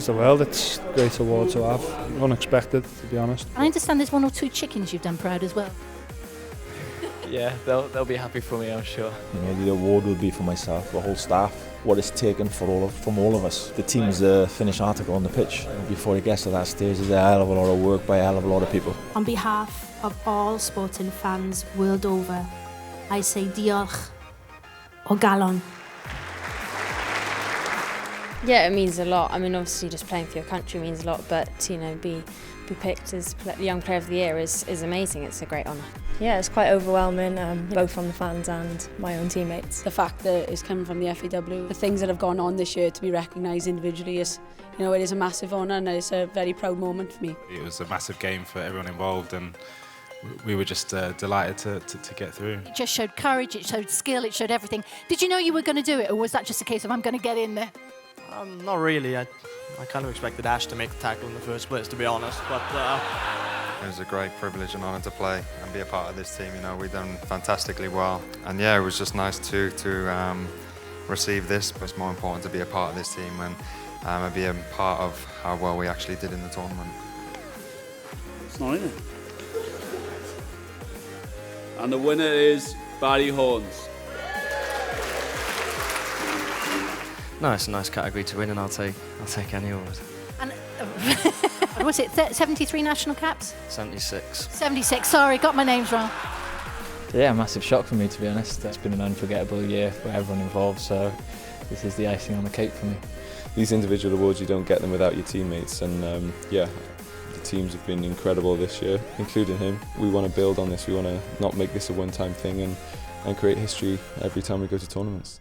means the world. It's a great award to have. Unexpected, to be honest. I understand there's 1 or 2 chickens you've done proud as well. Yeah, they'll be happy for me, I'm sure. You know, the award will be for myself, the whole staff, what it's taken from all of us. The team's finished article on the pitch. Before it gets to that stage, there's a hell of a lot of work by a hell of a lot of people. On behalf of all sporting fans world over, I say diolch o galon. Yeah, it means a lot. I mean, obviously just playing for your country means a lot, but be picked as Young Player of the Year is amazing. It's a great honour. Yeah, it's quite overwhelming, both from the fans and my own teammates. The fact that it's coming from the FAW, the things that have gone on this year to be recognised individually is, it is a massive honour and it's a very proud moment for me. It was a massive game for everyone involved, and we were just delighted to get through. It just showed courage, it showed skill, it showed everything. Did you know you were going to do it, or was that just a case of I'm going to get in there? Not really. I kind of expected Ash to make the tackle in the first place, to be honest. But it was a great privilege and honour to play and be a part of this team. We've done fantastically well, and yeah, it was just nice to receive this. But it's more important to be a part of this team and be a part of how well we actually did in the tournament. It's not in it. And the winner is Barry Horns. no, it's a nice category to win, and I'll take any award. And was it 73 national caps? 76. 76, sorry, got my names wrong. Yeah, massive shock for me, to be honest. It's been an unforgettable year for everyone involved, so this is the icing on the cake for me. These individual awards, you don't get them without your teammates, and the teams have been incredible this year, including him. We want to build on this, we want to not make this a one-time thing and create history every time we go to tournaments.